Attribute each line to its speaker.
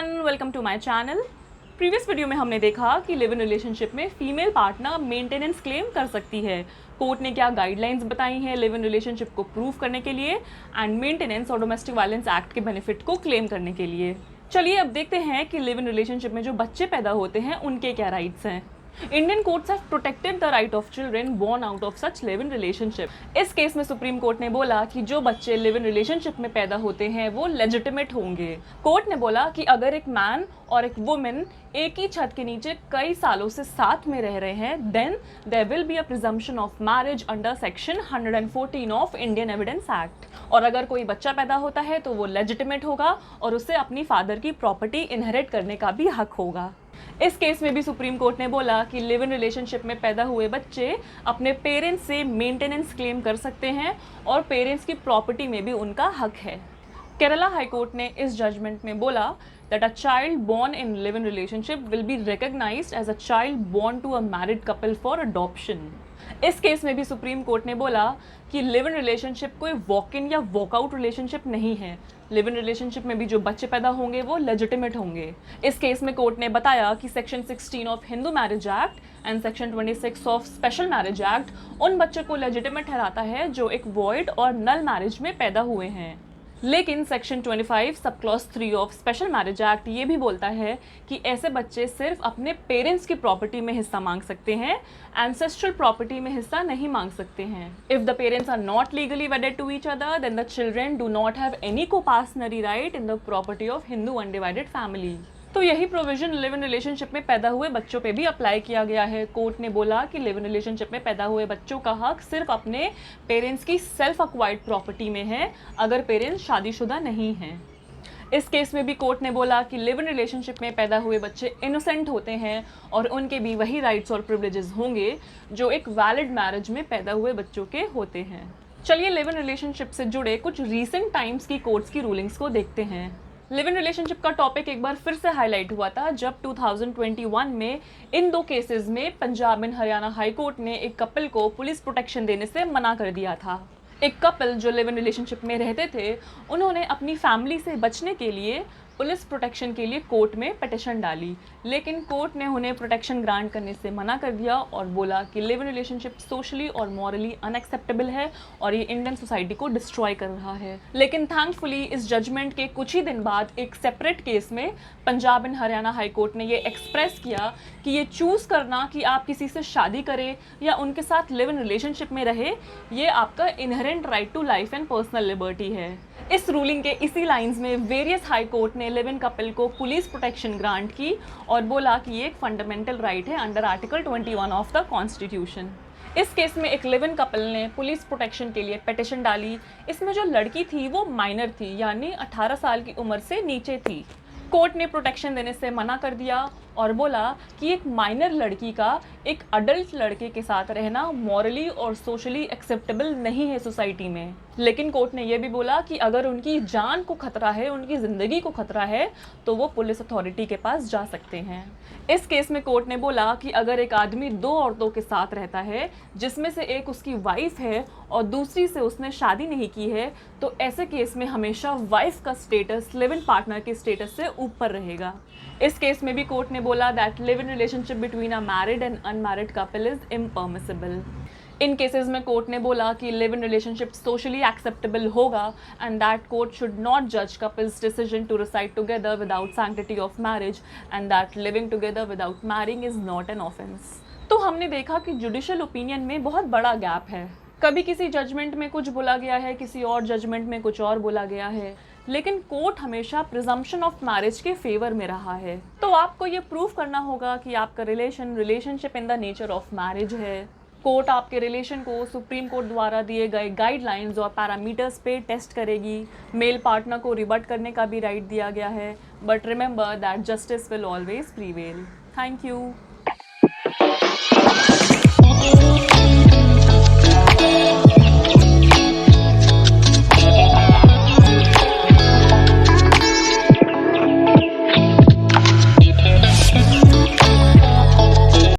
Speaker 1: Everyone, welcome to my channel. Previous video में हमने देखा कि लिव इन रिलेशनशिप में फीमेल पार्टनर मेंटेनेंस क्लेम कर सकती है। कोर्ट ने क्या गाइडलाइंस बताई हैं लिव इन रिलेशनशिप को प्रूव करने के लिए एंड मेंटेनेंस और डोमेस्टिक वायलेंस एक्ट के बेनिफिट को क्लेम करने के लिए। चलिए अब देखते हैं कि लिव इन रिलेशनशिप में जो बच्चे पैदा होते हैं उनके क्या राइट्स हैं। Indian courts have protected the right of children born out of such live in relationship. इस केस में सुप्रीम कोर्ट ने बोला कि जो बच्चे लिव इन रिलेशनशिप में पैदा होते हैं वो लेजिटिमेट होंगे। कोर्ट ने बोला कि अगर एक मैन और एक वुमेन एक ही छत के नीचे कई सालों से साथ में रह रहे हैं then there will be a presumption of marriage under section 114 of Indian Evidence Act. और अगर कोई बच्चा पैदा होता है तो वो लेजिटिमेट होगा और उसे अपनी फादर की प्रॉपर्टी इनहेरिट करने का भी हक होगा। इस केस में भी सुप्रीम कोर्ट ने बोला कि लिव इन रिलेशनशिप में पैदा हुए बच्चे अपने पेरेंट्स से मेंटेनेंस क्लेम कर सकते हैं और पेरेंट्स की प्रॉपर्टी में भी उनका हक है। केरला हाई कोर्ट ने इस जजमेंट में बोला that a child born in live-in relationship will be recognized as a child born to a married couple for adoption। इस केस में भी सुप्रीम कोर्ट ने बोला कि लिव इन रिलेशनशिप कोई वॉक इन या वॉकआउट रिलेशनशिप नहीं है। लिव इन रिलेशनशिप में भी जो बच्चे पैदा होंगे वो लेजिटिमेट होंगे। इस केस में कोर्ट ने बताया कि section 16 of Hindu marriage act and section 26 of special marriage act उन बच्चों को लेजिटिमेट ठहराता है जो एक वॉइड और नल मैरिज में पैदा हुए हैं। लेकिन section 25 sub clause 3 of special marriage act ये भी बोलता है कि ऐसे बच्चे सिर्फ अपने पेरेंट्स की प्रॉपर्टी में हिस्सा मांग सकते हैं, एंसेस्ट्रल प्रॉपर्टी में हिस्सा नहीं मांग सकते हैं। If the parents are not legally wedded to each other then the children do not have any coparcenary right in the property of Hindu undivided family. तो यही प्रोविजन लिव इन रिलेशनशिप में पैदा हुए बच्चों पे भी अप्लाई किया गया है। कोर्ट ने बोला कि लिव इन रिलेशनशिप में पैदा हुए बच्चों का हक सिर्फ अपने पेरेंट्स की सेल्फ अक्वायर्ड प्रॉपर्टी में है अगर पेरेंट्स शादीशुदा नहीं हैं। इस केस में भी कोर्ट ने बोला कि लिव इन रिलेशनशिप में पैदा हुए बच्चे इनोसेंट होते हैं और उनके भी वही राइट्स और प्रिविलेजेस होंगे जो एक वैलिड मैरिज में पैदा हुए बच्चों के होते हैं। चलिए लिव इन रिलेशनशिप से जुड़े कुछ रीसेंट टाइम्स की कोर्ट्स की रूलिंग्स को देखते हैं। लिव इन रिलेशनशिप का टॉपिक एक बार फिर से हाईलाइट हुआ था जब 2021 में इन दो केसेस में Punjab and Haryana high court ने एक कपल को पुलिस प्रोटेक्शन देने से मना कर दिया था। एक कपल जो लिव इन रिलेशनशिप में रहते थे उन्होंने अपनी फैमिली से बचने के लिए पुलिस प्रोटेक्शन के लिए कोर्ट में पिटिशन डाली, लेकिन कोर्ट ने उन्हें प्रोटेक्शन ग्रांट करने से मना कर दिया और बोला कि लिव इन रिलेशनशिप सोशली और मॉरली अनएक्सेप्टेबल है और ये इंडियन सोसाइटी को डिस्ट्रॉय कर रहा है। लेकिन थैंकफुली इस जजमेंट के कुछ ही दिन बाद एक सेपरेट केस में Punjab and Haryana high court ने ये एक्सप्रेस किया कि ये चूज़ करना कि आप किसी से शादी करें या उनके साथ लिव इन रिलेशनशिप में रहे, ये आपका inherent right to life and personal liberty है। इस रूलिंग के इसी लाइंस में वेरियस हाई कोर्ट ने लिव इन कपल को पुलिस प्रोटेक्शन ग्रांट की और बोला कि ये एक फंडामेंटल राइट है under article 21 of the constitution. इस केस में एक लिव इन कपल ने पुलिस प्रोटेक्शन के लिए पिटिशन डाली। इसमें जो लड़की थी वो माइनर थी, यानी 18 साल की उम्र से नीचे थी। कोर्ट ने प्रोटेक्शन देने से मना कर दिया और बोला कि एक माइनर लड़की का एक अडल्ट लड़के के साथ रहना मॉरली और सोशली एक्सेप्टेबल नहीं है सोसाइटी में। लेकिन कोर्ट ने यह भी बोला कि अगर उनकी जान को खतरा है, उनकी ज़िंदगी को खतरा है, तो वो पुलिस अथॉरिटी के पास जा सकते हैं। इस केस में कोर्ट ने बोला कि अगर एक आदमी दो औरतों के साथ रहता है जिसमें से एक उसकी वाइफ है और दूसरी से उसने शादी नहीं की है, तो ऐसे केस में हमेशा वाइफ का स्टेटस लिव इन पार्टनर के स्टेटस से ऊपर रहेगा। इस केस में भी कोर्ट ने बोला that live in relationship between a married and unmarried couple is impermissible. In cases में कोर्ट ने बोला कि live in relationship socially acceptable होगा and that court should not जज couples decision to reside together without sanctity of marriage and that living together without marrying is not an offence. तो हमने देखा कि जुडिशियल ओपिनियन में बहुत बड़ा gap है। कभी किसी जजमेंट में कुछ बोला गया है, किसी और जजमेंट में कुछ और बोला गया है, लेकिन कोर्ट हमेशा प्रिजम्पशन ऑफ मैरिज के फेवर में रहा है। तो आपको ये प्रूव करना होगा कि आपका relationship in the nature of marriage है। कोर्ट आपके रिलेशन को सुप्रीम कोर्ट द्वारा दिए गए गाइडलाइंस और पैरामीटर्स पे टेस्ट करेगी। मेल पार्टनर को रिबट करने का भी राइट दिया गया है, but remember that justice will always prevail. Thank you.